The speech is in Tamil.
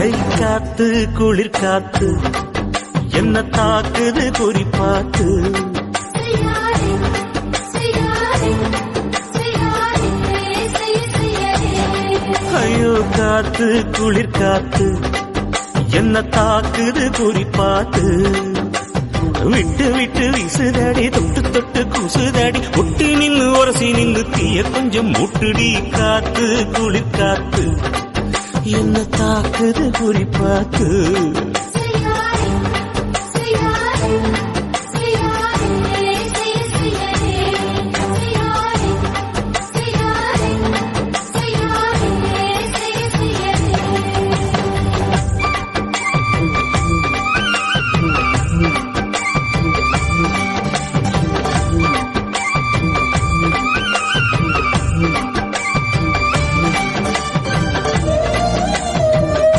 கை காத்து குளிர் காத்து என்ன தாக்குது குறி பார்த்து. ஐயோ காத்து குளிர் காத்து என்ன தாக்குது குறி பார்த்து. விட்டு விட்டு வீசுதடி தொட்டு தொட்டு கூசுதடி ஒட்டி நின்னு உரசி நின்னு தீய கொஞ்சம் முட்டுடி. காத்து குளிர் காத்து என்ன தாக்குது குறி பார்த்து.